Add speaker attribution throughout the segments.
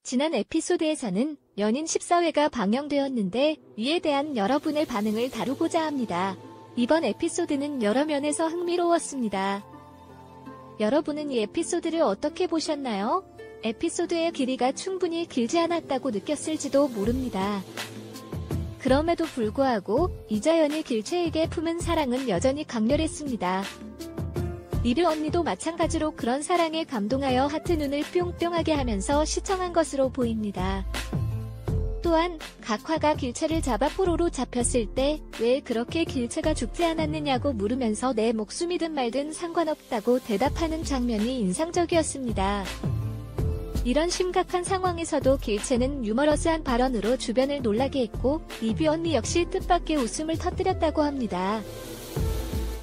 Speaker 1: 지난 에피소드에서는 연인 14회가 방영되었는데 이에 대한 여러분의 반응을 다루고자 합니다. 이번 에피소드는 여러 면에서 흥미로웠습니다. 여러분은 이 에피소드를 어떻게 보셨나요? 에피소드의 길이가 충분히 길지 않았다고 느꼈을지도 모릅니다. 그럼에도 불구하고 이자연이 길채에게 품은 사랑은 여전히 강렬했습니다. 리뷰 언니도 마찬가지로 그런 사랑에 감동하여 하트 눈을 뿅뿅하게 하면서 시청한 것으로 보입니다. 또한 각화가 길채를 잡아 포로로 잡혔을 때 왜 그렇게 길채가 죽지 않았느냐고 물으면서 내 목숨이든 말든 상관없다고 대답하는 장면이 인상적이었습니다. 이런 심각한 상황에서도 길채는 유머러스한 발언으로 주변을 놀라게 했고 리뷰 언니 역시 뜻밖의 웃음을 터뜨렸다고 합니다.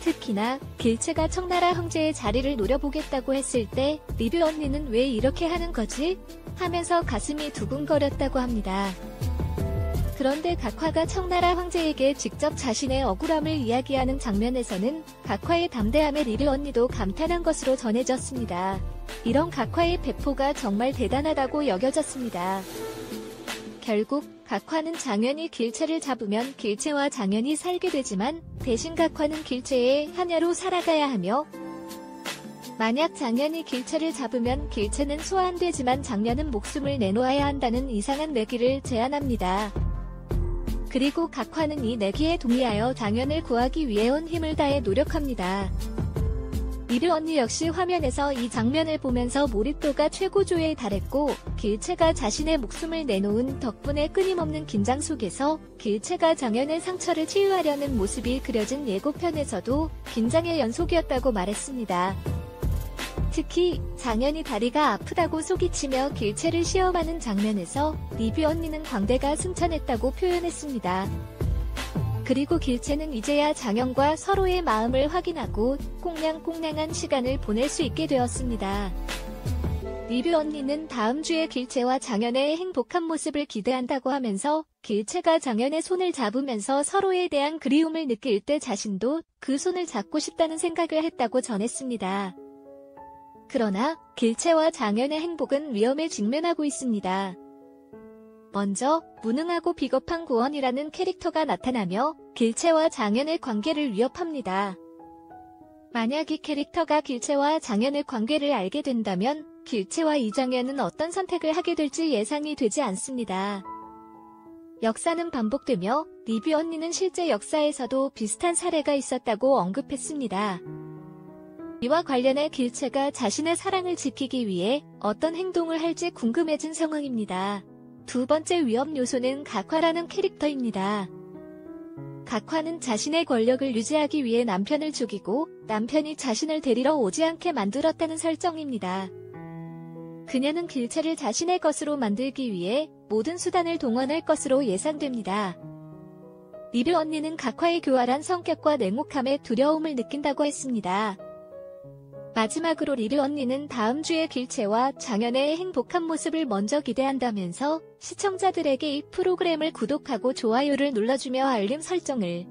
Speaker 1: 특히나 길채가 청나라 황제의 자리를 노려보겠다고 했을 때 리뷰 언니는 왜 이렇게 하는 거지? 하면서 가슴이 두근거렸다고 합니다. 그런데 각화가 청나라 황제에게 직접 자신의 억울함을 이야기하는 장면에서는 각화의 담대함에 리뷰 언니도 감탄한 것으로 전해졌습니다. 이런 각화의 배포가 정말 대단하다고 여겨졌습니다. 결국 각화는 장현이 길채를 잡으면 길채와 장현이 살게 되지만 대신 각화는 길채의 하녀로 살아가야 하며 만약 장현이 길채를 잡으면 길채는 소환되지만 장현은 목숨을 내놓아야 한다는 이상한 내기를 제안합니다. 그리고 각화는 이 내기에 동의하여 장현을 구하기 위해 온 힘을 다해 노력합니다. 리뷰 언니 역시 화면에서 이 장면을 보면서 몰입도가 최고조에 달했고 길채가 자신의 목숨을 내놓은 덕분에 끊임없는 긴장 속에서 길채가 장현의 상처를 치유하려는 모습이 그려진 예고편에서도 긴장의 연속이었다고 말했습니다. 특히 장현이 다리가 아프다고 소리치며 길채를 시험하는 장면에서 리뷰 언니는 광대가 승천했다고 표현했습니다. 그리고 길채는 이제야 장현과 서로의 마음을 확인하고 꽁냥꽁냥한 시간을 보낼 수 있게 되었습니다. 리뷰 언니는 다음 주에 길채와 장현의 행복한 모습을 기대한다고 하면서 길채가 장현의 손을 잡으면서 서로에 대한 그리움을 느낄 때 자신도 그 손을 잡고 싶다는 생각을 했다고 전했습니다. 그러나 길채와 장현의 행복은 위험에 직면하고 있습니다. 먼저 무능하고 비겁한 고원이라는 캐릭터가 나타나며 길채와 장현의 관계를 위협합니다. 만약 이 캐릭터가 길채와 장현의 관계를 알게 된다면 길채와 이장현은 어떤 선택을 하게 될지 예상이 되지 않습니다. 역사는 반복되며 리뷰 언니는 실제 역사에서도 비슷한 사례가 있었다고 언급했습니다. 이와 관련해 길채가 자신의 사랑을 지키기 위해 어떤 행동을 할지 궁금해진 상황입니다. 두 번째 위험 요소는 각화라는 캐릭터입니다. 각화는 자신의 권력을 유지하기 위해 남편을 죽이고 남편이 자신을 데리러 오지 않게 만들었다는 설정입니다. 그녀는 길채를 자신의 것으로 만들기 위해 모든 수단을 동원할 것으로 예상됩니다. 리뷰 언니는 각화의 교활한 성격과 냉혹함에 두려움을 느낀다고 했습니다. 마지막으로 리뷰 언니는 다음 주에 길채와 장현의 행복한 모습을 먼저 기대한다면서 시청자들에게 이 프로그램을 구독하고 좋아요를 눌러주며 알림 설정을